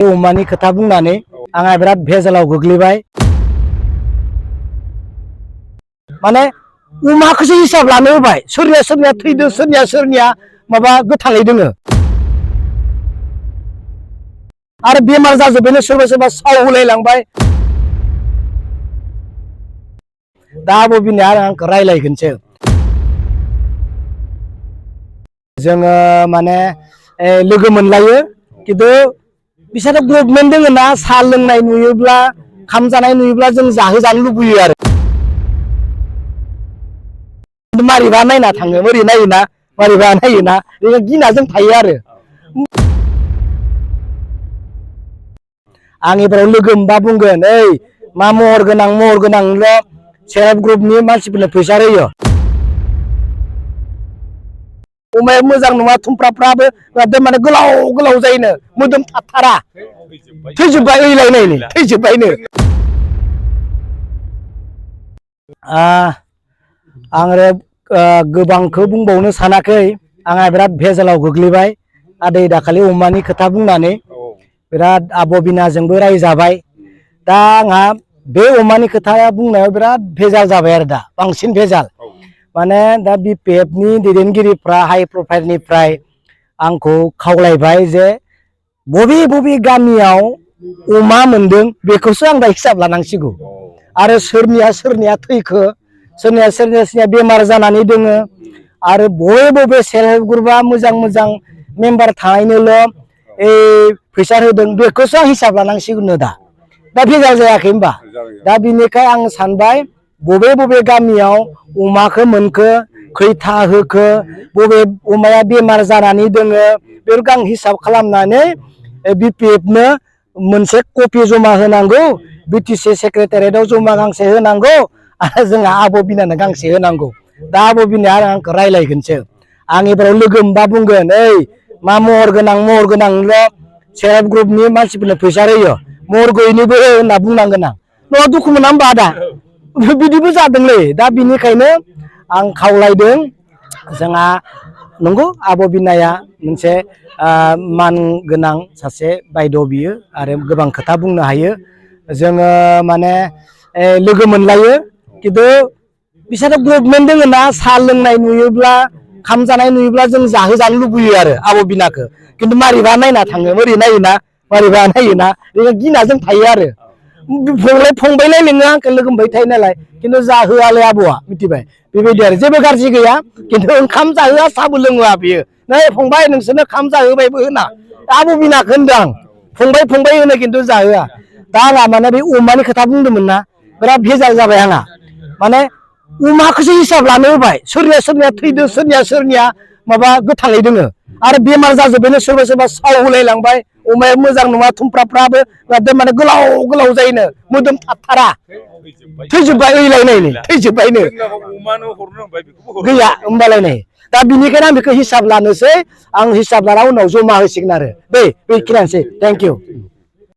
अमानि खोथा बुंनानै आंहा बिराद भेजालाव गोग्लैबाय। माने अमाखौसो हिसाब लानो होबाय, सोरनिया सोरनिया थैदो, सोरनिया सोरनिया माबा गोथाङै दोङो आरो बेमार जाजोबबायनो सोरबा सोरबा सावलायलांबाय। दा बबिना आंखौ रायलायगोनसो। जोङो माने लोगो मोनलायो, खिन्थु बिसोर गभर्नमेन्ट दोङो ना, साहा लोंनाय नुयोब्ला खाम जानाय नुयोब्ला जों जाहोजानो लुबैयो आरो मारैबा नायना थाङो, ओरै नायोना मारैबा नायोना गिना जों थायो आरो आं एबाराव लोगो मोनबा बुंगोन, ओइ मा महर गोनांल' सेल्फ हेल्प ग्रुपनि मानसिफोरनो फैसा होयो। अमाया मोजां नङा, थुमफ्राफ्राबो माने गोलाव गोलाव जायोनो, मोदोम थाथारा, थैजोब्बाय, ओइलायनायनो थैजोब्बायनो। आङो गोबांखौ बुंबावनो सानाखै, आंहा बिराद भेजालाव गोग्लैबाय। आदै दाखालि अमानि खोथा बुंनानै बिराद आब' बिनाजोंबो रायजाबाय। दा आंहा बे अमानि खोथा बुंनायाव बिराद भेजाल जाबाय आरो दा बांसिन भेजाल। माने दा BPFनि दैदेनगिरिफ्रा हाइ प्रफाइलनिफ्राय आंखौ खावलायबाय जे बबे गामियाव अमा मोनदों बेखौसो आं दा हिसाब लानांसिगौ, आरो सोरनिया थैखो, सोरनिया बेमार जानानै दोङो, आरो बबे सेल्फ हेल्प ग्रुपआ मोजां मेम्बार थानायनोल' फैसा होदों बेखौसो आं हिसाब लानांसिगौ। दा भेजाल जायाखै होमबा? दा बिनिखाय आं सानबाय बबे गामियाव अमाखौ मोनखो, खैथा होखो, बबे अमाया बेमार जानानै दोङो, बेफोरखौ आं हिसाब खालामनानै BPFनो मोनसे कपि जमा होनांगौ, BTC सेक्रेटारियेटआव जमा गांसे होनांगौ, आरो जोंहा आब' बिनानो गांसे होनांगौ। दा आब' बिनाया आंखौ रायलायगोनसो। आं एबाराव लोगो मोनबा बुंगोन, ओइ मा महर गोनांल' सेल्फ हेल्प ग्रुपनि मानसिफोरनो फैसा होयो, महर गैयैनिबो होनना बुंनांगोन आं। नङा दुखु मोना होमबा आदा? बिदिबो जादोंलै। दा बिनिखायनो आं खावलायदों, जोंहा नंगौ आब' बिनाया मोनसे मान गोनां सासे बायद' बियो, आरो गोबां खोथा बुंनो हायो। जोङो माने लोगो मोनलायो, खिन्थु बिसोर गभर्नमेन्ट दोङो ना, साहा लोंनाय नुयोब्ला खाम जानाय नुयोब्ला जों जाहोजानो लुबैयो आरो आब' बिनाखौ, खिन्थु मारैबा नायना थाङो, ओरै नायोना मारैबा नायोना गिना जों थायो आरो फंबायलाय नोङो आंखौ लोगो मोनबाय थायो नालाय, खिन्थु जाहोआलाय आब'आ, मिथिबाय? बेबायदि आरो जेबो गाज्रि गैया, खिन्थु ओंखाम जाहोआ साहाबो लोङोआ बियो। नै फंबाय नोंसोरनो खाम जाहोबायबो होना आब' बिनाखौ होनदों आं, फंबाय होनो खिन्थु जाहोआ। दा आंहा माने बे अमानि खोथा बुंदोंमोन ना, बिराद भेजाल जाबाय आंहा। माने अमाखौसो हिसाब लानो होबाय, सोरनिया थैदो, सोरनिया माबा गोथाङै दोङो, आरो बेमार जाजोबबायनो सोरबा सोरबा सावलायलांबाय। अमाया मोजां नङा, थुमफ्राफ्राबो माने गोलाव जायोनो, मोदोम थाथारा, थैजोब्बाय, ओइलायनायनो थैजोब्बायनो गैया होमबालाय नै। दा बिनिखायनो आं बेखौ हिसाब लानोसै, आं हिसाब लाना उनाव जमा होसिगोन आरो बेखिनियानोसै। Thank you.